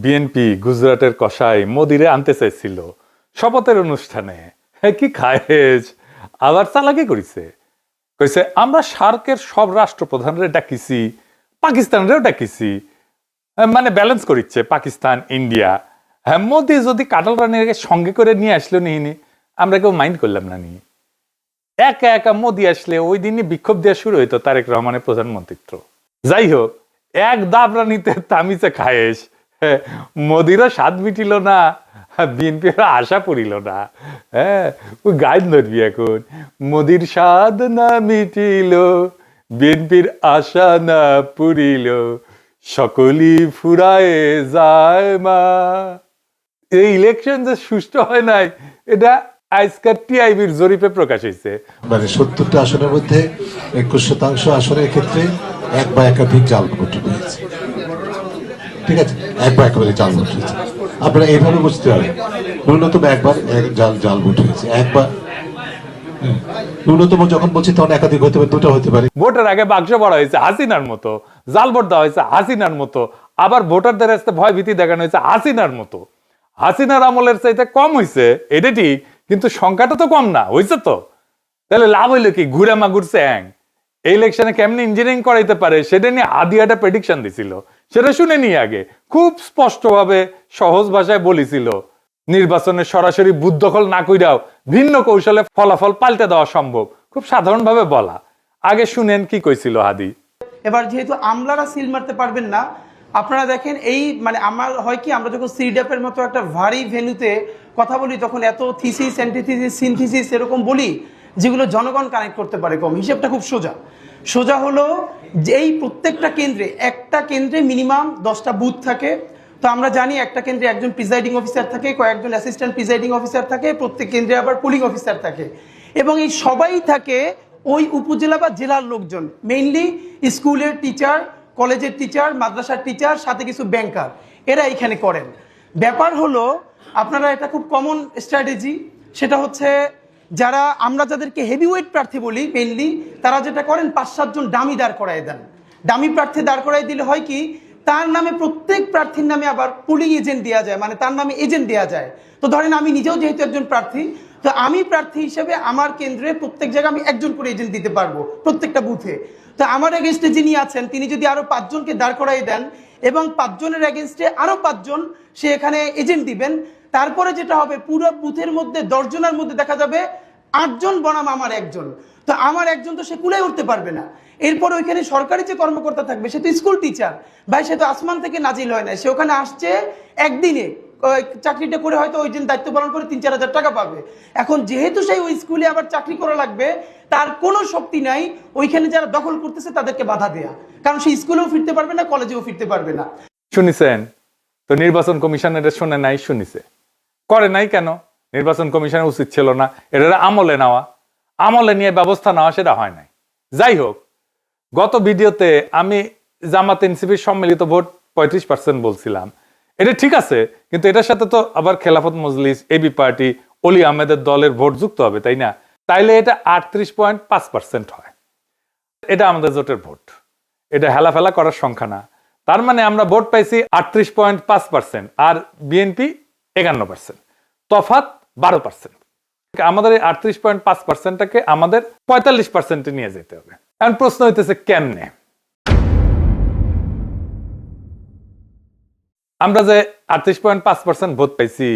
BNP গুজরাটের কসাই মোদিরে আনতে চাইছিল শপথের অনুষ্ঠানে। কি খায়েজ, আবার চালাকি করিছে। কইছে আমরা সার্কের সব রাষ্ট্রপ্রধানরে ডাকিছি, পাকিস্তানরেও ডাকিছি, মানে ব্যালেন্স করিচ্ছে পাকিস্তান ইন্ডিয়া। হ্যাঁ, মোদি যদি কাটাল রানীকে সঙ্গে করে নিয়ে আসলো নিহিনি, আমরা কেউ মাইন্ড করলাম না নি। একা একা মোদি আসলে ওই দিনই বিক্ষোভ দেওয়া শুরু হইতো তারেক রহমানের প্রধানমন্ত্রিত্ব। যাই হোক, এক দাবরানিতে তামিছে খায়েশ। মোদিরও স্বাদ মিটিল না, বিএনপির আশা পড়িল না। হ্যাঁ, ওই গাইড ধরবি এখন, মোদির স্বাদ না মিটিল, বিএনপির আশা না পুরিল, সকলই ফুরায়ে যায় মা। এই ইলেকশন যে সুষ্ঠু হয় নাই, এটা আজকাল টিআইবির জরিপে প্রকাশ হয়েছে। মানে 70টা আসনের মধ্যে 21% আসনের ক্ষেত্রে এক বা একাধিক জাল ভোট হয়েছে। ঠিক আছে, এক বা একেবারে জাল ভোট হয়েছে। আপনারা এইভাবে বুঝতে পারেন, ন্যূনতম একবার জাল ভোট হয়েছে, একবার। ন্যূনতম যখন বলছি তখন একাধিক হতে পারে, দুটো হতে পারে। ভোটের আগে বাক্স ভরা হয়েছে হাসিনার মতো, জাল ভোট দেওয়া হয়েছে হাসিনার মতো, আবার ভোটারদের কাছে ভয় ভীতি দেখানো হয়েছে হাসিনার মতো। হাসিনার আমলের চাইতে কম হয়েছে, এটা ঠিক, কিন্তু সংখ্যাটা তো কম না হয়েছে। তো তাহলে লাভ হইলো কি? ঘুরে মাগুর চ্যাং এই ইলেকশনে কেমনি ইঞ্জিনিয়ারিং করাইতে পারে সেটা নিয়ে আদি একটা প্রেডিকশন দিছিল, সেটা শুনে নিয়ে আগে খুব স্পষ্টভাবে সহজ ভাষায় বলেছিল নির্বাচনে সরাসরি বুথ দখল না কইরাও ভিন্ন কৌশলে ফলাফল পাল্টে দেওয়া সম্ভব। খুব সাধারণভাবে বলা। আগে শুনেন কি কইছিল হাদি। এবার যেহেতু আমলারা সিল মারতে পারবেন না, আপনারা দেখেন এই মানে আমার হয় কি, আমরা যখন সিডাপের মতো একটা ভারী ভেন্যুতে কথা বলি তখন এত থিসিস অ্যান্টিথিসিস সিনথিসিস এরকম বলি যেগুলো জনগণ কানেক্ট করতে পারে কম। হিসেবটা খুব সোজা হলো যে এই প্রত্যেকটা কেন্দ্রে, একটা কেন্দ্রে মিনিমাম 10টা বুথ থাকে। তো আমরা জানি একটা কেন্দ্রে একজন প্রিজাইডিং অফিসার থাকে, কয়েকজন অ্যাসিস্ট্যান্ট প্রিজাইডিং অফিসার থাকে, প্রত্যেক কেন্দ্রে আবার পুলিং অফিসার থাকে, এবং এই সবাই থাকে ওই উপজেলা বা জেলার লোকজন, মেইনলি স্কুলের টিচার, কলেজের টিচার, মাদ্রাসার টিচার, সাথে কিছু ব্যাংকার, এরা এখানে করেন। ব্যাপার হলো আপনারা এটা খুব কমন স্ট্র্যাটেজি, সেটা হচ্ছে যারা আমরা যাদেরকে হেভিওয়েট প্রার্থী বলি মেইনলি, তারা যেটা করেন 5-7 জন ডামি দাঁড় করায় দেন। ডামি প্রার্থী দাঁড় করাই দিলে হয় কি, তার নামে প্রত্যেক প্রার্থীর নামে আবার পুলিং এজেন্ট দেওয়া যায়, মানে তার নামে এজেন্ট দেওয়া যায়। তো ধরেন আমি নিজেও যেহেতু একজন প্রার্থী, তো আমি প্রার্থী হিসেবে আমার কেন্দ্রে প্রত্যেক জায়গায় আমি একজন করে এজেন্ট দিতে পারবো প্রত্যেকটা বুথে। তো আমার এগেনস্টে যিনি আছেন তিনি যদি আরো 5 জনকে দাঁড় করাই দেন এবং 5 জনের এগেনস্টে আরো 5 জন সে এখানে এজেন্ট দিবেন, তারপরে যেটা হবে পুরো বুথের মধ্যে 10 জনের মধ্যে দেখা যাবে 8 জন বনাম আমার একজন। তো আমার একজন তো সে কুলাই উঠতে পারবে না। এরপর ওইখানে সরকারি যে কর্মকর্তা থাকবে সে তো স্কুল টিচার ভাই, সে তো আসমান থেকে নাজিল হয় না, সে ওখানে আসছে একদিনে চাকরিটা করে হয়তো ওই দিন দায়িত্ব পালন করে 3-4 হাজার টাকা পাবে। এখন যেহেতু সেই ওই স্কুলে আবার চাকরি করা লাগবে, তার কোনো শক্তি নাই ওইখানে যারা দখল করতেছে তাদেরকে বাধা দেয়া, কারণ সে স্কুলেও ফিরতে পারবে না, কলেজেও ফিরতে পারবে না। শুনিছেন তো? নির্বাচন কমিশন এটা শুনে নাই, শুনিছে, করে নাই কেন? নির্বাচন কমিশনের উচিত ছিল না এটা আমলে নেওয়া, আমলে নিয়ে ব্যবস্থা নেওয়া, সেটা হয় নাই। যাই হোক, গত ভিডিওতে আমি জামাত এনসিপির সম্মিলিত ভোট 35% বলছিলাম, এটা ঠিক আছে, কিন্তু এটার সাথে তো আবার খেলাফত মজলিস, এবি পার্টি, অলি আহমেদের দলের ভোট যুক্ত হবে, তাই না? তাইলে এটা 38.5% হয়। এটা আমাদের জোটের ভোট, এটা হেলাফেলা করার সংখ্যা না। তার মানে আমরা ভোট পাইছি 38.5% আর বিএনপি 51%, তফাৎ 12%। আমাদের এই 38.5%টাকে আমাদের 45%-এ নিয়ে যেতে হবে। এখন প্রশ্ন হইতেছে কেমনে? আমরা যে 38.5% ভোট পাইছি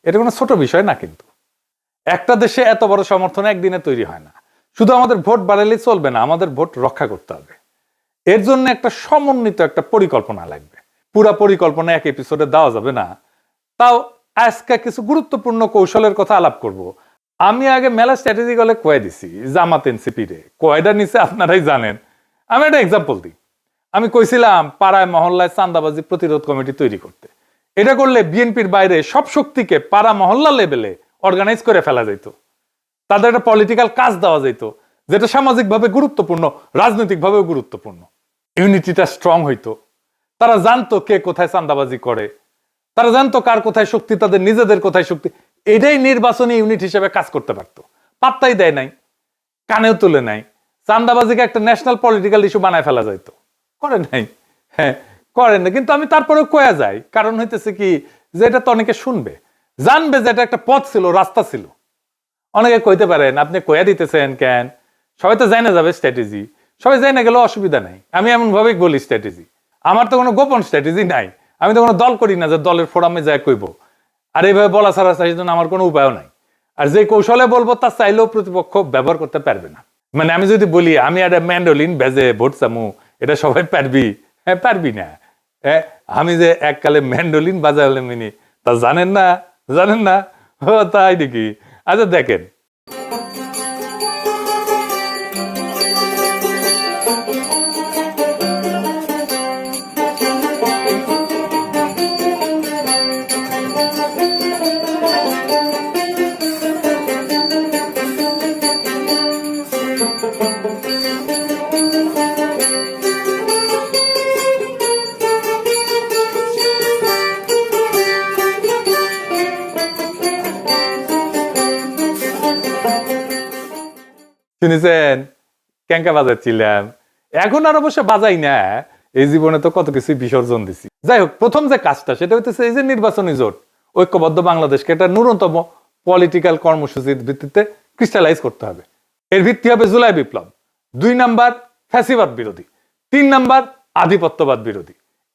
এটা কোনো ছোট বিষয় না, কিন্তু একটা দেশে এত বড় সমর্থন একদিনে তৈরি হয় না। শুধু আমাদের ভোট বাড়ালেই চলবে না, আমাদের ভোট রক্ষা করতে হবে। এর জন্য একটা সমন্বিত একটা পরিকল্পনা লাগবে। পুরা পরিকল্পনা এক এপিসোডে দেওয়া যাবে না। তাও আজকে কিছু গুরুত্বপূর্ণ কৌশলের কথা আলাপ করব। আমি আগে মেলা স্ট্র্যাটেজি গলে কয়ে দিছি জামাত এনসিপি রে, কয়টা নিচে আপনারাই জানেন। আমি একটা এক্সাম্পল দিই। আমি কইছিলাম পাড়ায় মহল্লায় চাঁদাবাজি প্রতিরোধ কমিটি তৈরি করতে। এটা করলে বিএনপির বাইরে সব শক্তিকে পাড়া মহল্লা লেভেলে অর্গানাইজ করে ফেলা যেত, তাদের একটা পলিটিক্যাল কাজ দেওয়া যেত, যেটা সামাজিকভাবে গুরুত্বপূর্ণ, রাজনৈতিকভাবেও গুরুত্বপূর্ণ। ইউনিটিটা স্ট্রং হইতো। তারা জানতো কে কোথায় চাঁদাবাজি করে, তারা জানতো কার কোথায় শক্তি, তাদের নিজেদের কোথায় শক্তি। এটাই নির্বাচনী ইউনিট হিসেবে কাজ করতে পারতো। পাত্তাই দেয় নাই, কানেও তুলে নাই। চাঁদাবাজিকে একটা ন্যাশনাল পলিটিক্যাল ইস্যু বানায় ফেলা যাইতো, করে নাই। হ্যাঁ, করেন না, কিন্তু আমি তারপরেও কয়া যাই, কারণ হইতেছে কি যে এটা তো অনেকে শুনবে, জানবে যে এটা একটা পথ ছিল, রাস্তা ছিল। অনেকে কইতে পারেন আপনি কয়া দিতেছেন কেন, সবাই তো জানা যাবে স্ট্র্যাটেজি, সবাই জানা গেলেও অসুবিধা নাই। আমি এমন ভাবেই বলি স্ট্র্যাটেজি, আমার তো কোনো গোপন স্ট্র্যাটেজি নাই, আমি তো কোনো দল করি না যে দলের ফোরামে যায় কইব। আর এইভাবে বলা ছাড়া সেই জন্য আমার কোনো উপায়ও নাই। আর যে কৌশলে বলবো তা চাইলেও প্রতিপক্ষ ব্যবহার করতে পারবে না। মানে আমি যদি বলি আমি একটা ম্যান্ডোলিন বেজে ভোট চামু, এটা সবাই পারবি? হ্যাঁ পারবি না। হ্যাঁ, আমি যে এককালে ম্যান্ডোলিন বাজালে মিনি তা জানেন না, জানেন না? ও তাই নাকি? আচ্ছা দেখেন, শুনেছেন ক্যাঙ্কা বাজাচ্ছিলাম, এখন আর অবশ্য বাজাই না, এই জীবনে তো কত কিছু বিসর্জন দিছি। যাই হোক, প্রথম যে কাজটা সেটা হইতেছে এই যে নির্বাচনী জোট, ঐক্যবদ্ধ বাংলাদেশকে একটা ন্যূনতম পলিটিক্যাল কর্মসূচির ভিত্তিতে ক্রিস্টালাইজ করতে হবে। এর ভিত্তি হবে জুলাই বিপ্লব, 2 নাম্বার ফ্যাসিবাদ বিরোধী, 3 নাম্বার আধিপত্যবাদ বিরোধী।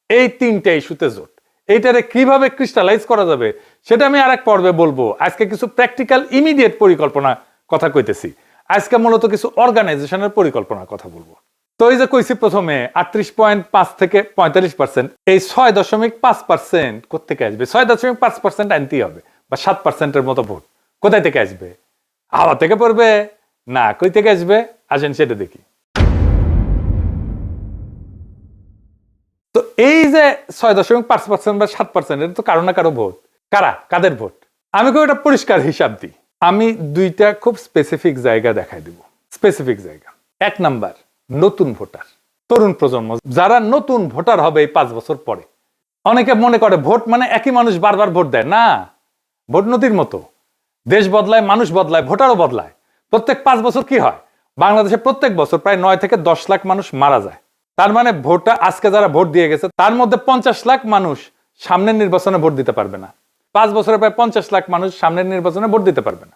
এই 3টে ইস্যুতে জোট। এইটারে কিভাবে ক্রিস্টালাইজ করা যাবে সেটা আমি আরেক পর্বে বলবো। আজকে কিছু প্র্যাকটিক্যাল ইমিডিয়েট পরিকল্পনা কথা কইতেছি, আজকে মূলত কিছু অর্গানাইজেশনের পরিকল্পনার কথা বলবো। তো এই যে কইছি প্রথমে 38.5 থেকে 45%, এই 6.5% কোত্থেকে আসবে? 6.5% আনতেই হবে, বা 7%-এর মতো ভোট কোথায় থেকে আসবে? হাওয়া থেকে পড়বে না কই থেকে আসবে? আসেন সেটা দেখি। তো এই যে 6.5% বা 7%, এটা তো কারো না কারো ভোট। কাদের ভোট? আমি কেউ এটা পরিষ্কার হিসাব দিই। আমি 2টা খুব স্পেসিফিক জায়গা দেখাই দিব। স্পেসিফিক জায়গা, 1 নাম্বার নতুন ভোটার, তরুণ প্রজন্ম, যারা নতুন ভোটার হবে এই 5 বছর পরে। অনেকে মনে করে ভোট মানে একই মানুষ বারবার ভোট দেয়, না। ভোট নদীর মতো, দেশ বদলায়, মানুষ বদলায়, ভোটারও বদলায়। প্রত্যেক 5 বছর কি হয়, বাংলাদেশে প্রত্যেক বছর প্রায় 9 থেকে 10 লাখ মানুষ মারা যায়। তার মানে ভোটটা আজকে যারা ভোট দিয়ে গেছে তার মধ্যে 50 লাখ মানুষ সামনের নির্বাচনে ভোট দিতে পারবে না। 5 বছরে প্রায় 50 লাখ মানুষ সামনের নির্বাচনে ভোট দিতে পারবে না।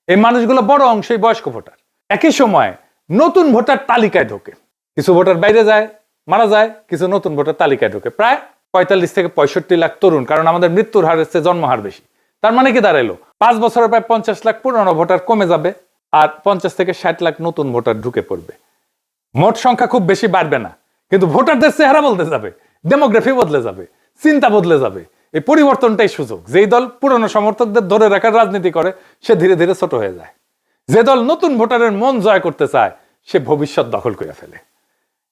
এই মানুষগুলো বড় অংশই বয়স্ক ভোটার। একই সময় নতুন ভোটার তালিকায় ঢোকে, কিছু ভোটার বাইরে যায়, মারা যায়, কিছু নতুন ভোটার তালিকায় ঢোকে। প্রায় 45 থেকে 65 লাখ তরুণ, কারণ আমাদের মৃত্যুর হার হচ্ছে জন্মহার বেশি। তার মানে কি দাঁড়াইলো, 5 বছরে প্রায় 50 লাখ পুরনো ভোটার কমে যাবে, আর 50 থেকে 60 লাখ নতুন ভোটার ঢুকে পড়বে। মোট সংখ্যা খুব বেশি বাড়বে না, কিন্তু ভোটারদের চেহারা বদলে যাবে, ডেমোগ্রাফি বদলে যাবে, চিন্তা বদলে যাবে। এই পরিবর্তনটাই সুযোগ। যেই দল পুরনো সমর্থকদের ধরে রাখার রাজনীতি করে সে ধীরে ধীরে ছোট হয়ে যায়। যে দল নতুন ভোটারের মন জয় করতে চায় সে ভবিষ্যৎ দখল করে ফেলে।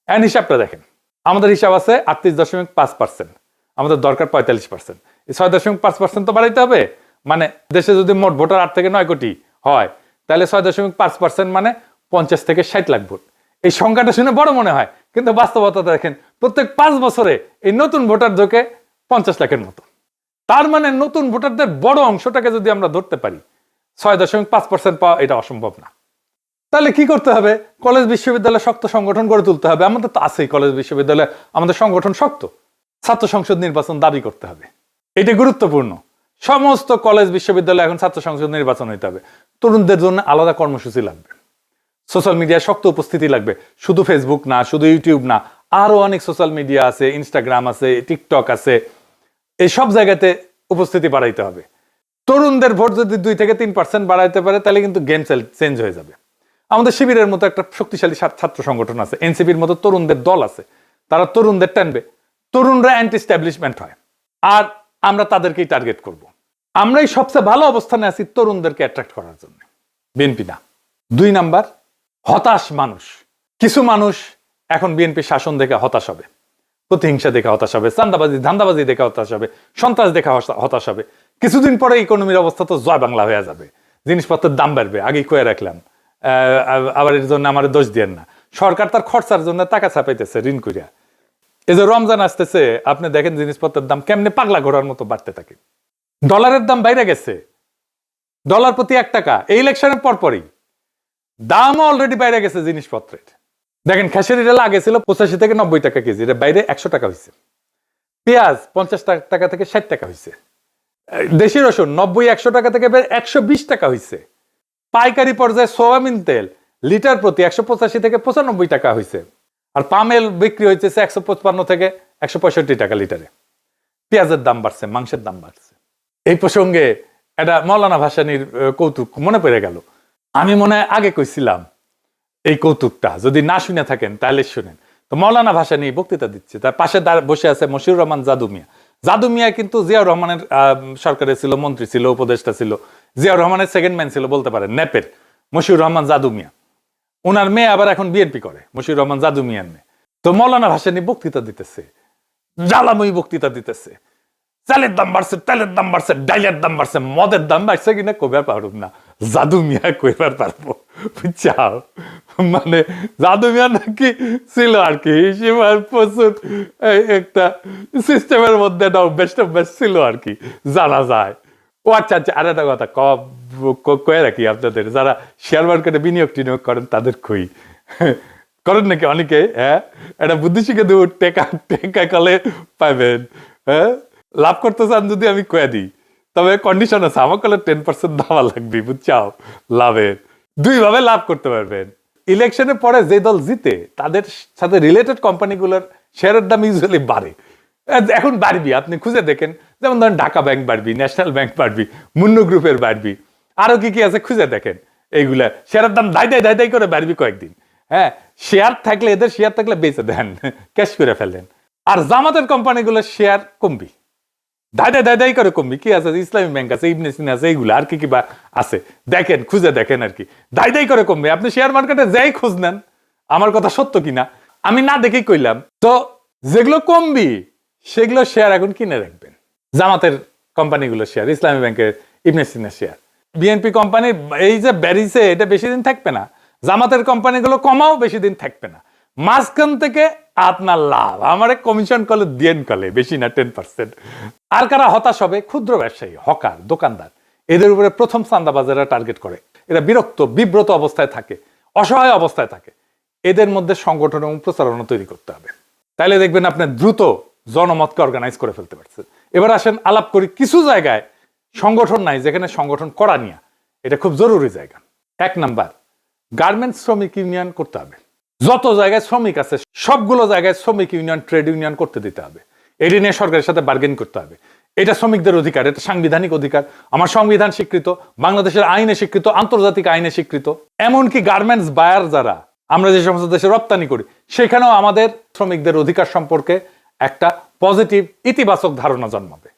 এন্ড হিসাবটা দেখেন, আমাদের হিসাব আছে 38.5%, আমাদের দরকার 45%। এই 6.5% তো বাড়াইতে হবে। মানে দেশে যদি মোট ভোটার 8 থেকে 9 কোটি হয়, তাহলে 6.5% মানে 50 থেকে 60 লাখ ভোট। এই সংখ্যাটা শুনে বড় মনে হয়, কিন্তু বাস্তবতা দেখেন প্রত্যেক 5 বছরে এই নতুন ভোটার ঢোকে 50 লাখের মতো। তার মানে নতুন ভোটারদের বড় অংশটাকে যদি আমরা ধরতে পারি, 6.5% পাওয়া এটা অসম্ভব না। তাহলে কি করতে হবে? কলেজ বিশ্ববিদ্যালয়ে শক্ত সংগঠন গড়ে তুলতে হবে। আমাদের তো আছেই কলেজ বিশ্ববিদ্যালয়ে, আমাদের সংগঠন শক্ত। ছাত্র সংসদ নির্বাচন দাবি করতে হবে, এটা গুরুত্বপূর্ণ। সমস্ত কলেজ বিশ্ববিদ্যালয়ে এখন ছাত্র সংসদ নির্বাচন হইতে হবে। তরুণদের জন্য আলাদা কর্মসূচি লাগবে, সোশ্যাল মিডিয়ায় শক্ত উপস্থিতি লাগবে। শুধু ফেসবুক না, শুধু ইউটিউব না, আরো অনেক সোশ্যাল মিডিয়া আছে, ইনস্টাগ্রাম আছে, টিকটক আছে, এই সব জায়গাতে উপস্থিতি বাড়াইতে হবে। তরুণদের ভোট যদি 2 থেকে 3% বাড়াইতে পারে তাহলে কিন্তু গেম চেঞ্জ হয়ে যাবে। আমাদের শিবিরের মতো একটা শক্তিশালী ছাত্র সংগঠন আছে, এনসিপির মতো তরুণদের দল আছে, তারা তরুণদের টানবে। তরুণরা অ্যান্টি এস্টাবলিশমেন্ট হয়, আর আমরা তাদেরকেই টার্গেট করব। আমরাই সবচেয়ে ভালো অবস্থানে আছি তরুণদেরকে অ্যাট্রাক্ট করার জন্য, বিএনপি না। 2 নাম্বার, হতাশ মানুষ। কিছু মানুষ এখন বিএনপি শাসন দেখে হতাশ হবে, প্রতিহিংসা দেখে হতাশ হবে, ধান্দাবাজি দেখে হতাশ হবে, সন্ত্রাস দেখে হতাশ হবে। কিছুদিন পরে ইকোনমির অবস্থা তো জয় বাংলা হয়ে যাবে, জিনিসপত্রের দাম বাড়বে। আগেই কয়ে রাখলাম, আবার এর জন্য আমার দোষ দিয়েন না। সরকার তার খরচার জন্য টাকা ছাপাইতেছে ঋণ করিয়া। এই যে রমজান আসতেছে, আপনি দেখেন জিনিসপত্রের দাম কেমনে পাগলা ঘোড়ার মতো বাড়তে থাকে। ডলারের দাম বাইরে গেছে, ডলার প্রতি 1 টাকা। এই ইলেকশনের পরপরই দাম অলরেডি বাইরে গেছে জিনিসপত্রের। দেখেন খেসারির আগে ছিল 85 থেকে 90 টাকা কেজি, এর বাইরে 100 টাকা হয়েছে। পেঁয়াজ 50 টাকা থেকে 60 টাকা হয়েছে, দেশি রসুন 90-100 টাকা থেকে 120 টাকা হয়েছে, পাইকারি পর্যায়ে সোয়াবিন তেল লিটার প্রতি 185 থেকে 95 টাকা হয়েছে, আর পামেল বিক্রি হয়েছে 155 থেকে 165 টাকা লিটারে। পেঁয়াজের দাম বাড়ছে, মাংসের দাম বাড়ছে। এই প্রসঙ্গে এটা মৌলানা ভাসানীর কৌতুক মনে পড়ে গেল। আমি মনে হয় আগে কইছিলাম এই কৌতুকটা, যদি না শুনে থাকেন তাহলে শুনেন। তো মৌলানা ভাসানী বক্তৃতা দিচ্ছে, তার পাশে বসে আছে মশিউর রহমান জাদু মিয়া। জাদু মিয়া কিন্তু জিয়াউর রহমানের সরকারে ছিল, মন্ত্রী ছিল, উপদেষ্টা ছিল, জিয়াউর রহমানের সেকেন্ড ম্যান ছিল বলতে পারেন, ন্যাপের মশিউর রহমান জাদু মিয়া। ওনার মেয়ে আবার এখন বিএনপি করে, মশিউর রহমান জাদু মিয়ার মেয়ে। তো মৌলানা ভাসানী বক্তৃতা দিতেছে, জ্বালাময়ী বক্তৃতা দিতেছে, চালের দাম বাড়ছে, তেলের দাম বাড়ছে, ডাইলের দাম বাড়ছে, মদের দাম বাড়ছে কিনা কইবার পারব না, জাদু মিয়া কইবার পারবো, বুঝছাও? মানে জাদু মিয়া নাকি ছিল আর কি হিসেবার প্রচুর একটা সিস্টেমের মধ্যে বেস্ট অফ বেস্ট ছিল আর কি, জানা যায়। ও আচ্ছা আচ্ছা, আর একটা কথা কয়ে রাখি আপনাদের, যারা শেয়ার মার্কেটে বিনিয়োগ টিনিয়োগ করেন তাদের কই, করেন নাকি অনেকে? হ্যাঁ, এটা বুদ্ধি শিখে দেব, টেকা কলে পাইবেন। হ্যাঁ, লাভ করতে চান যদি আমি কয়ে দিই, তবে কন্ডিশন আছে, আমার কলে 10% দামা লাগবে, বুঝছাও? লাভের দুই ভাবে লাভ করতে পারবেন। ইলেকশনের পরে যে দল জিতে তাদের সাথে রিলেটেড কোম্পানিগুলোর শেয়ারের দাম ইউজুয়ালি বাড়ে। এখন বাড়বি, আপনি খুঁজে দেখেন, যেমন ধরেন ঢাকা ব্যাংক বাড়বি, ন্যাশনাল ব্যাংক বাড়বি, মুন্নু গ্রুপের বাড়বি, আরো কি কি আছে খুঁজে দেখেন। এইগুলা শেয়ারের দাম ধাই করে বাড়বি কয়েকদিন। হ্যাঁ, শেয়ার থাকলে, এদের শেয়ার থাকলে বেঁচে দেন, ক্যাশ করে ফেলেন। আর জামাতের কোম্পানিগুলোর শেয়ার কমবি, ধাই করে কমবি। কি আছে? ইসলামী ব্যাংক আছে, ইবনে সিনা আছে, এইগুলো আর কি কি বা আছে দেখেন, খুঁজে দেখেন আর কি, ধাই করে কমবে। আপনি শেয়ার মার্কেটে যাই খোঁজ নেন, আমার কথা সত্য কিনা আমি না দেখেই কইলাম। তো যেগুলো কমবি সেগুলো শেয়ার এখন কিনে রাখবেন। জামাতের কোম্পানিগুলো শেয়ার, ইসলামী ব্যাংকের, ইবনে সিনা শেয়ার, বিএনপি কোম্পানি এই যে বেরিয়েছে এটা বেশি দিন থাকবে না, জামাতের কোম্পানিগুলো কমাও বেশি দিন থাকবে না। মাঝখান থেকে আপনার লাভ, আমার কমিশন কলে দিয়েন কলে, বেশি না 10%। আর কারা হতাশ হবে? ক্ষুদ্র ব্যবসায়ী, হকার, দোকানদার, এদের উপরে প্রথম চাঁদাবাজেরা টার্গেট করে। এরা বিরক্ত, বিব্রত অবস্থায় থাকে, অসহায় অবস্থায় থাকে। এদের মধ্যে সংগঠন এবং প্রচারণা তৈরি করতে হবে, তাইলে দেখবেন আপনি দ্রুত জনমতকে অর্গানাইজ করে ফেলতে পারছেন। এবার আসেন আলাপ করি কিছু জায়গায় সংগঠন নাই যেখানে সংগঠন করা নিয়ে, এটা খুব জরুরি জায়গা। 1 নাম্বার, গার্মেন্টস শ্রমিক ইউনিয়ন করতে হবে। যত জায়গায় শ্রমিক আছে সবগুলো জায়গায় শ্রমিক ইউনিয়ন, ট্রেড ইউনিয়ন করতে দিতে হবে। এটি নিয়ে সরকারের সাথে বার্গেন করতে হবে। এটা শ্রমিকদের অধিকার, এটা সাংবিধানিক অধিকার। আমার সংবিধান স্বীকৃত, বাংলাদেশের আইনে স্বীকৃত, আন্তর্জাতিক আইনে স্বীকৃত। এমনকি গার্মেন্টস বায়ার যারা, আমরা যে সমস্ত দেশে রপ্তানি করি, সেখানেও আমাদের শ্রমিকদের অধিকার সম্পর্কে একটা পজিটিভ, ইতিবাচক ধারণা জন্মাবে।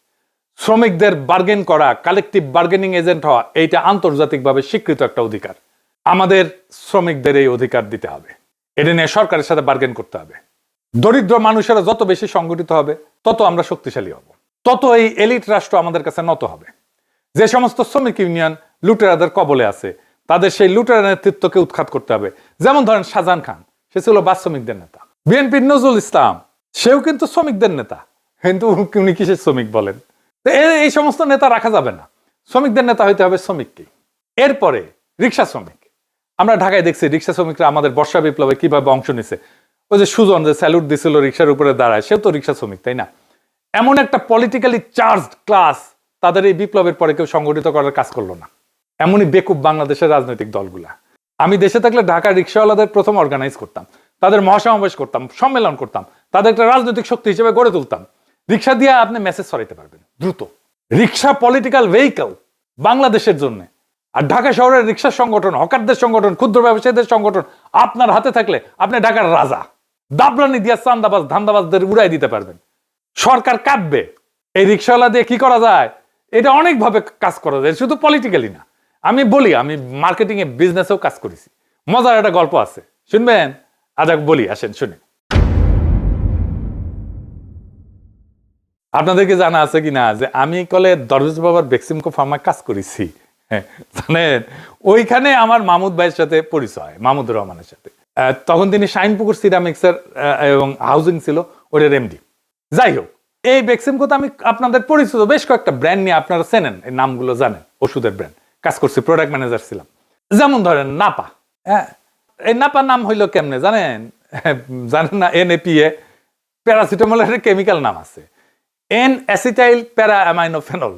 শ্রমিকদের বার্গেন করা, কালেকটিভ বার্গেনিং এজেন্ট হওয়া, এইটা আন্তর্জাতিকভাবে স্বীকৃত একটা অধিকার। আমাদের শ্রমিকদের এই অধিকার দিতে হবে। এটা নিয়ে সরকারের সাথে বার্গেন করতে হবে। দরিদ্র মানুষেরা যত বেশি সংগঠিত হবে তত আমরা শক্তিশালী হব, তত এই এলিট রাষ্ট্র আমাদের কাছে নত হবে। যে সমস্ত শ্রমিক ইউনিয়ন লুটেরাদের কবলে আছে, তাদের সেই লুটেরা নেতৃত্বকে উৎখাত করতে হবে। যেমন ধরেন শাহজাহান খান, সে ছিল বাস শ্রমিকদের নেতা। বিএনপির নজরুল ইসলাম, সেও কিন্তু শ্রমিকদের নেতা, কিন্তু উনি কিসের শ্রমিক বলেন? এই সমস্ত নেতা রাখা যাবে না, শ্রমিকদের নেতা হইতে হবে শ্রমিককেই। এরপরে রিক্সা শ্রমিক, আমরা ঢাকায় দেখছি রিক্সা শ্রমিকরা আমাদের বর্ষা বিপ্লবে কিভাবে অংশ নিছে। ওই যে সুজন যে স্যালুট দিছিল রিক্সার উপরে দাঁড়ায়, সেও তো রিক্সা শ্রমিক, তাই না? এমন একটা পলিটিক্যালি চার্জড ক্লাস তাদের এই বিপ্লবের পরে কেউ সংগঠিত করার কাজ করলো না। এমনই বেকুব বাংলাদেশের রাজনৈতিক দলগুলা। আমি দেশে থাকলে ঢাকার রিক্সাওয়ালাদের প্রথম অর্গানাইজ করতাম, তাদের মহাসমাবেশ করতাম, সম্মেলন করতাম, তাদের একটা রাজনৈতিক শক্তি হিসেবে গড়ে তুলতাম। রিক্সা দিয়ে আপনি মেসেজ ছড়াইতে পারবেন দ্রুত। রিক্সা পলিটিক্যাল ভেহিকল বাংলাদেশের জন্য। আর ঢাকা শহরের রিক্সা সংগঠন, হকারদের সংগঠন, ক্ষুদ্র ব্যবসায়ীদের সংগঠন আপনার হাতে থাকলে আপনি ঢাকার রাজা। দাবরানি দিয়া চান্দাবাজ, ধান্দাবাজদের উড়াই দিতে পারবেন। সরকার কাঁদবে। এই রিক্সাওয়ালা দিয়ে কি করা যায়, এটা অনেকভাবে কাজ করা যায়, শুধু পলিটিক্যালি না। আমি বলি, আমি মার্কেটিং এ, বিজনেসেও কাজ করেছি। মজার একটা গল্প আছে, শুনবেন? আজ বলি, আসেন শুনে। আপনাদেরকে জানা আছে কিনা যে আমি কলে দরবেশ বাবার বেক্সিমকো ফার্মায় কাজ করেছি, জানেন? ওইখানে আমার মাহমুদ ভাইয়ের সাথে পরিচয়, মাহমুদুর রহমানের সাথে। তখন তিনি শাইনপুকুর সিরামিক্সের এবং হাউজিং ছিল ওটার এমডি। যাই হোক, এই বেক্সিমকোতে আমি আপনাদের পরিচিত বেশ কয়েকটা ব্র্যান্ড নিয়ে, আপনারা চেনেন, এই নামগুলো জানেন, ওষুধের ব্র্যান্ড কাজ করছি, প্রোডাক্ট ম্যানেজার ছিলাম। যেমন ধরেন নাপা। হ্যাঁ, এই নাপা নাম হইলো কেমনে জানেন? জানেন না? NAPA, প্যারাসিটামলের কেমিক্যাল নাম আছে। এন অ্যাসিটাইল প্যারা অ্যামাইনোফেনল,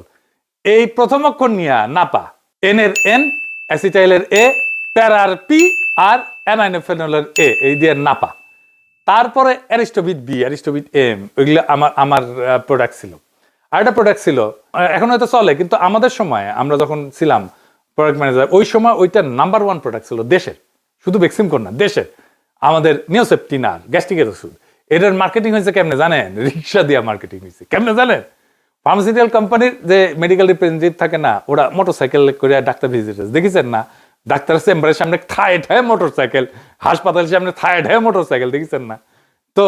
এই প্রথম অক্ষর নিয়ে নাপা, এন এর এন, অ্যাসিটাইলের এ, প্যারার পি আর অ্যামাইনোফেনলের এ, এই দিয়ে নাপা। তারপরে অ্যারিস্টোভিট বি, অ্যারিস্টোভিট এম, ওইগুলো আমার প্রোডাক্ট ছিল। আর একটা প্রোডাক্ট ছিল, এখন হয়তো চলে, কিন্তু আমাদের সময় আমরা যখন ছিলাম প্রোডাক্ট ম্যানেজার, ওই সময় ওইটা নাম্বার 1 প্রোডাক্ট ছিল দেশের, শুধু ভ্যাকসিনকোর না, দেশের, আমাদের নিওসেপটিনার গ্যাস্ট্রিকের ওষুধ। এটার মার্কেটিং হয়েছে কেমনে জানেন? রিক্সা দিয়ে মার্কেটিং হয়েছে। কেমনে জানেন? ফার্মাসিউটিক্যাল কোম্পানির যে মেডিকেল রিপ্রেজেন্টেটিভ থাকে না, ওরা মোটরসাইকেল করে ডাক্তার ভিজিটার্স দেখেছেন না? ডাক্তারের চেম্বারের সামনে থায় ঠায় মোটরসাইকেল, হাসপাতালের সামনে থায় ঠায় মোটরসাইকেল, দেখেছেন না? তো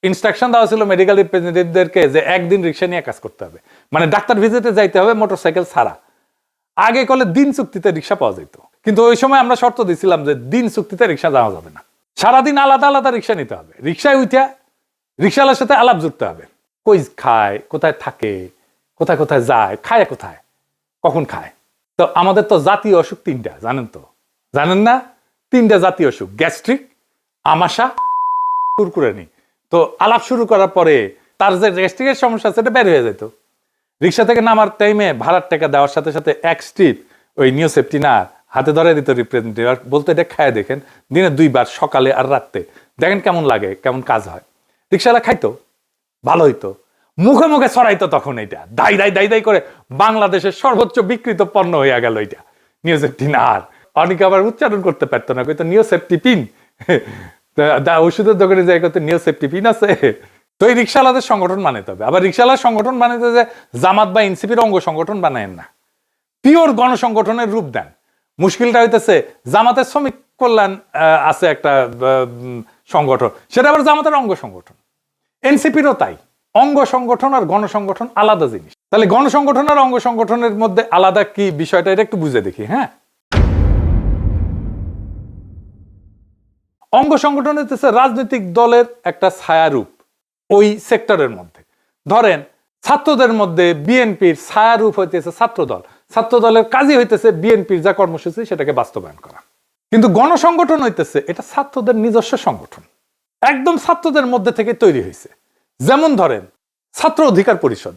ইনস্ট্রাকশন দেওয়া ছিল মেডিকেল রিপ্রেজেন্টেটিভদেরকে যে একদিন রিক্সা নিয়ে কাজ করতে হবে, মানে ডাক্তার ভিজিটে যাইতে হবে মোটরসাইকেল ছাড়া। আগে কলে দিন চুক্তিতে রিক্সা পাওয়া যেত, কিন্তু ওই সময় আমরা শর্ত দিয়েছিলাম যে দিন চুক্তিতে রিক্সা যাওয়া যাবে না, সারাদিন আলাদা আলাদা রিক্সা নিতে হবে। রিক্সায় উঠা রিক্সাওয়ালার সাথে আলাপ জুড়তে হবে, কই খায়, কোথায় থাকে, কোথায় কোথায় যায়, খায় কোথায়, কখন খায়। তো আমাদের তো জাতীয় অসুখ 3টা, জানেন তো? জানেন না? 3টা জাতীয় অসুখ, গ্যাস্ট্রিক, আমাশা, কুরকুরানি। তো আলাপ শুরু করার পরে তার যে গ্যাস্ট্রিকের সমস্যা সেটা বের হয়ে যেত। রিক্সা থেকে নামার টাইমে ভাড়ার টাকা দেওয়ার সাথে সাথে 1 স্ট্রিপ ওই নিওসেপটিনার হাতে ধরে দিত রিপ্রেজেন্টেটিভ, আর বলতো এটা খায় দেখেন, দিনে 2 বার, সকালে আর রাত্রে, দেখেন কেমন লাগে, কেমন কাজ হয়। রিক্সাওয়ালা খাইতো, ভালো হইতো, মুখে মুখে ছড়াইতো। তখন এটা দাই দাই দাই দাই করে বাংলাদেশের সর্বোচ্চ বিকৃত পণ্য হইয়া গেল এটা নিওসেপটিনার। অনেকে আবার উচ্চারণ করতে পারতো না, কইতো নিওসেপটিপিন, ওষুধের দোকানে যাই কত নিওসেপটিপিন আছে। তো এই রিক্সাওয়ালাদের সংগঠন বানাইতে হবে। আবার রিক্সাওয়ালার সংগঠন বানাইতে যে জামাত বা এনসিপির অঙ্গ সংগঠন বানায়েন না, পিওর গণসংগঠনের রূপ দেন। মুশকিলটা হইতেছে জামাতের শ্রমিক কল্যাণ আছে একটা সংগঠন, সেটা আবার জামাতের অঙ্গ সংগঠন। এনসিপিরও তাই, অঙ্গ সংগঠন আর গণসংগঠন আলাদা জিনিস। তাহলে গণসংগঠন আর অঙ্গ সংগঠনের মধ্যে আলাদা কি বিষয়টা, এটা একটু বুঝে দেখি। হ্যাঁ, অঙ্গ সংগঠন হইতেছে রাজনৈতিক দলের একটা ছায়ারূপ ওই সেক্টরের মধ্যে। ধরেন ছাত্রদের মধ্যে বিএনপির ছায়ারূপ হইতেছে ছাত্রদল, ছাত্রদলের কাজই হইতেছে বিএনপির যা কর্মসূচি সেটাকে বাস্তবায়ন করা। কিন্তু গণসংগঠন হইতেছে এটা ছাত্রদের নিজস্ব সংগঠন, একদম ছাত্রদের মধ্যে থেকে তৈরি হয়েছে। যেমন ধরেন ছাত্র অধিকার পরিষদ,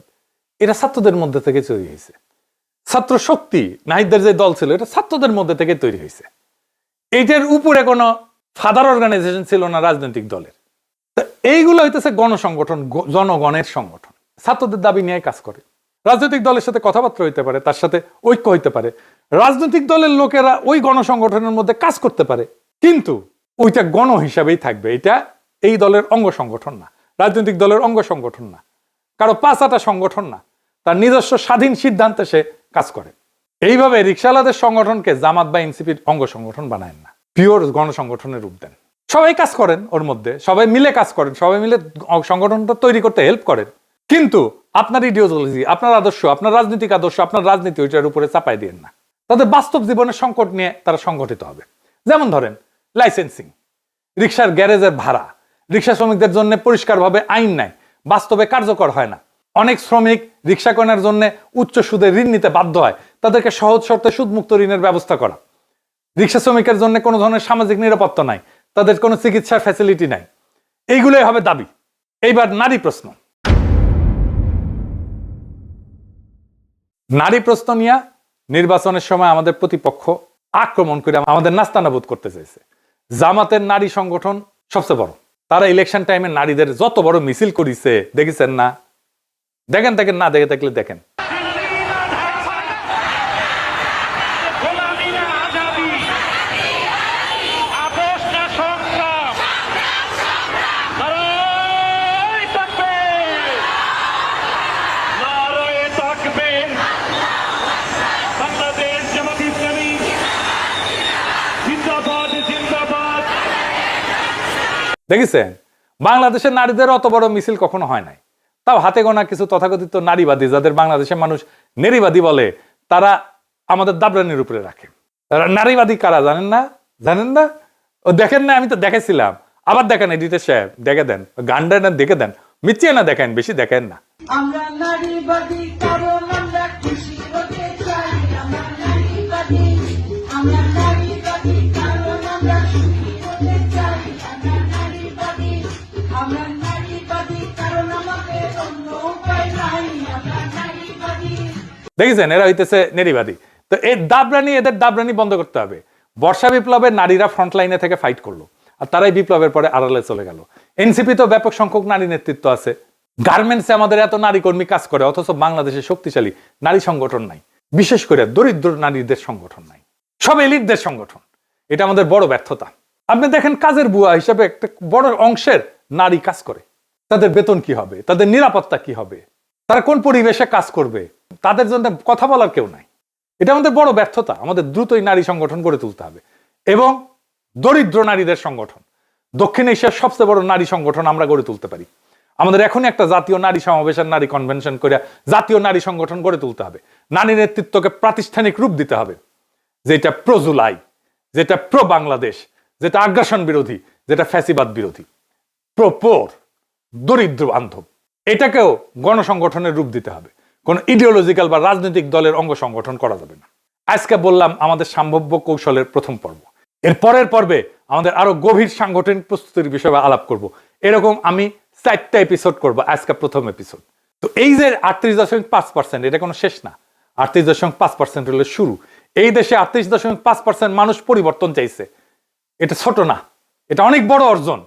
এটা ছাত্রদের মধ্যে থেকে তৈরি হয়েছে। ছাত্র শক্তি নাহিদদের যে দল ছিল, এটা ছাত্রদের মধ্যে থেকে তৈরি হয়েছে। এইটার উপরে কোনো ফাদার অর্গানাইজেশন ছিল না রাজনৈতিক দলের। তো এইগুলো হইতেছে গণসংগঠন, জনগণের সংগঠন, ছাত্রদের দাবি নিয়ে কাজ করে। রাজনৈতিক দলের সাথে কথাবার্তা হইতে পারে, তার সাথে ঐক্য হইতে পারে, রাজনৈতিক দলের লোকেরা ওই গণসংগঠনের মধ্যে কাজ করতে পারে, কিন্তু ওইটা গণ হিসাবেই থাকবে। এটা এই দলের অঙ্গ সংগঠন না, রাজনৈতিক দলের অঙ্গ সংগঠন না, কারো পাঁচাটা সংগঠন না, তার নিজস্ব স্বাধীন সিদ্ধান্তে সে কাজ করে। এইভাবে রিক্সাওয়ালাদের সংগঠনকে জামাত বা এনসিপির অঙ্গ সংগঠন বানায় না, পিওর গণসংগঠনের রূপ দেন। সবাই কাজ করেন ওর মধ্যে, সবাই মিলে কাজ করেন, সবাই মিলে সংগঠনটা তৈরি করতে হেল্প করেন, কিন্তু আপনার ইডিওলজি, আপনার আদর্শ, আপনার রাজনৈতিক আদর্শ, আপনার রাজনীতি ওইটার উপরে চাপাই দিয়েন না। তাদের বাস্তব জীবনের সংকট নিয়ে তারা সংগঠিত হবে। যেমন ধরেন লাইসেন্সিং, রিক্সার গ্যারেজের ভাড়া, রিক্সা শ্রমিকদের জন্য পরিষ্কারভাবে আইন নাই, বাস্তবে কার্যকর হয় না। অনেক শ্রমিক রিক্সা কেনার জন্য উচ্চ সুদে ঋণ নিতে বাধ্য হয়, তাদেরকে সহজ শর্তে সুদমুক্ত ঋণের ব্যবস্থা করা। রিক্সা শ্রমিকের জন্য কোনো ধরনের সামাজিক নিরাপত্তা নাই, তাদের কোনো চিকিৎসার ফ্যাসিলিটি নাই। এইগুলোই হবে দাবি। এইবার নারী প্রশ্ন, নারী প্রশ্ন নিয়ে নির্বাচনের সময় আমাদের প্রতিপক্ষ আক্রমণ করে আমাদের নাস্তানাবুদ করতে চাইছে। জামাতের নারী সংগঠন সবচেয়ে বড়, তারা ইলেকশন টাইমে নারীদের যত বড় মিছিল করিছে দেখেছেন না? দেখেন দেখেন, না দেখে থাকলে দেখেন। দেখেছেন, বাংলাদেশের নারীদের অত বড় মিছিল কখনো হয় নাই। তাও হাতে গোনা কিছু তথাকথিত নারীবাদী, যাদের বাংলাদেশের মানুষ নারীবাদী বলে, তারা আমাদের দাবরানির উপরে রাখে। নারীবাদী কারা জানেন না? জানেন না? ও দেখেন না? আমি তো দেখেছিলাম। আবার দেখেন, এডিটর সাহেব দেখে দেন, গানটা না দেখে দেন, মিথ্যে না দেখেন, বেশি দেখেন না। আমরা নারীবাদী কারণ আমরা খুশি হতে চাই, আমরা নারীবাদী, আমরা নারীবাদী কারণ আমরা সুখী হতে চাই, আমরা নারীবাদী, আমরা নারীবাদী কারণ আমাদের অন্য উপায় দেখেছেন, এরা হইতেছে নারীবাদী। তো এই দাবরানি, এদের দাবরানি বন্ধ করতে হবে। বর্ষা বিপ্লবে নারীরা ফ্রন্ট লাইনে থেকে ফাইট করলো, আর তারাই বিপ্লবের পরে আড়ালে চলে গেল। এনসিপি তো ব্যাপক সংখ্যক নারী নেতৃত্ব আছে। গার্মেন্টসে আমাদের এত নারী কর্মী কাজ করে, অথচ বাংলাদেশে শক্তিশালী নারী সংগঠন নাই, বিশেষ করে দরিদ্র নারীদের সংগঠন নাই, সব এলিটদের সংগঠন। এটা আমাদের বড় ব্যর্থতা। আপনি দেখেন, কাজের বুয়া হিসেবে একটা বড় অংশের নারী কাজ করে। তাদের বেতন কি হবে, তাদের নিরাপত্তা কি হবে, তারা কোন পরিবেশে কাজ করবে, তাদের জন্য কথা বলার কেউ নাই। এটা আমাদের বড় ব্যর্থতা। আমাদের দ্রুতই নারী সংগঠন গড়ে তুলতে হবে, এবং দরিদ্র নারীদের সংগঠন, দক্ষিণ এশিয়ার সবচেয়ে বড় নারী সংগঠন আমরা গড়ে তুলতে পারি। আমাদের এখনই একটা জাতীয় নারী সমাবেশের নারী কনভেনশন করে জাতীয় নারী সংগঠন গড়ে তুলতে হবে। নারী নেতৃত্বকে প্রাতিষ্ঠানিক রূপ দিতে হবে, যেটা প্রো জুলাই, যেটা প্রো বাংলাদেশ, যেটা আগ্রাসন বিরোধী, যেটা ফ্যাসিবাদ বিরোধী, প্রো পোর, দরিদ্র বান্ধব। এটাকেও গণসংগঠনের রূপ দিতে হবে। কোন ইডিওলজিক্যাল বা রাজনৈতিক দলের অঙ্গ সংগঠন করা যাবে না। আজকে বললাম আমাদের সম্ভাব্য কৌশলের প্রথম পর্ব। এর পরের পর্বে আমাদের আরো গভীর সাংগঠনিক প্রস্তুতির বিষয়ে আলাপ করব। এরকম আমি 4টা এপিসোড করব, আজকে প্রথম এপিসোড। তো এই যে 38.5%, এটা কোনো শেষ না। 38.5% হলো শুরু। এই দেশে 38.5% মানুষ পরিবর্তন চাইছে। এটা ছোট না, এটা অনেক বড় অর্জন।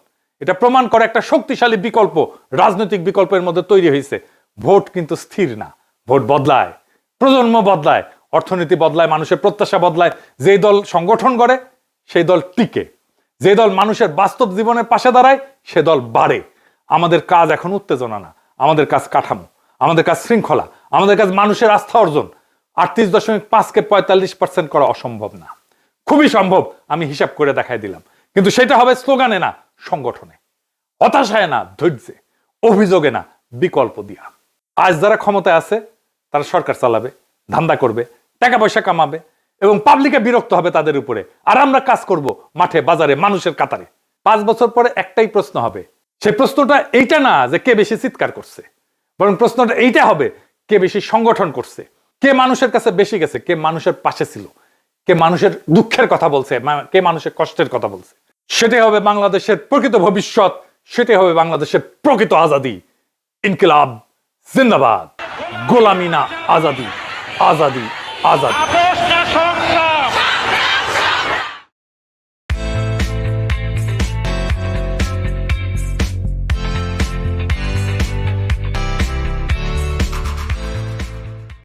এটা প্রমাণ করে একটা শক্তিশালী বিকল্প রাজনৈতিক বিকল্পের মধ্যে তৈরি হয়েছে। ভোট কিন্তু স্থির না, ভোট বদলায়, প্রজন্ম বদলায়, অর্থনীতি বদলায়, মানুষের প্রত্যাশা বদলায়। যে দল সংগঠন করে সেই দল টিকে, যে দল মানুষের বাস্তব জীবনের পাশে দাঁড়ায় সে দল বাড়ে। আমাদের কাজ এখন উত্তেজনা না, আমাদের কাজ কাঠামো, আমাদের কাজ শৃঙ্খলা, আমাদের কাজ মানুষের আস্থা অর্জন। 38.5কে 45% করা অসম্ভব না, খুবই সম্ভব। আমি হিসাব করে দেখাই দিলাম, কিন্তু সেটা হবে স্লোগানে না, সংগঠনে, হতাশায় না, ধৈর্যে, অভিযোগে না, বিকল্প দিয়া। আজ যারা ক্ষমতায় আছে তারা সরকার চালাবে, ধান্দা করবে, টাকা পয়সা কামাবে, এবং পাবলিকে বিরক্ত হবে তাদের উপরে। আর আমরা কাজ করব মাঠে, বাজারে, মানুষের কাতারে। 5 বছর পরে একটাই প্রশ্ন হবে। সেই প্রশ্নটা এইটা না যে কে বেশি চিৎকার করছে, বরং প্রশ্নটা এইটা হবে কে বেশি সংগঠন করছে, কে মানুষের কাছে বেশি গেছে, কে মানুষের পাশে ছিল, কে মানুষের দুঃখের কথা বলছে, কে মানুষের কষ্টের কথা বলছে। সেটাই হবে বাংলাদেশের প্রকৃত ভবিষ্যৎ, সেটাই হবে বাংলাদেশের প্রকৃত আজাদি। ইনকিলাব জিন্দাবাদ, গোলামি না আজাদি, আজাদি আজাদি।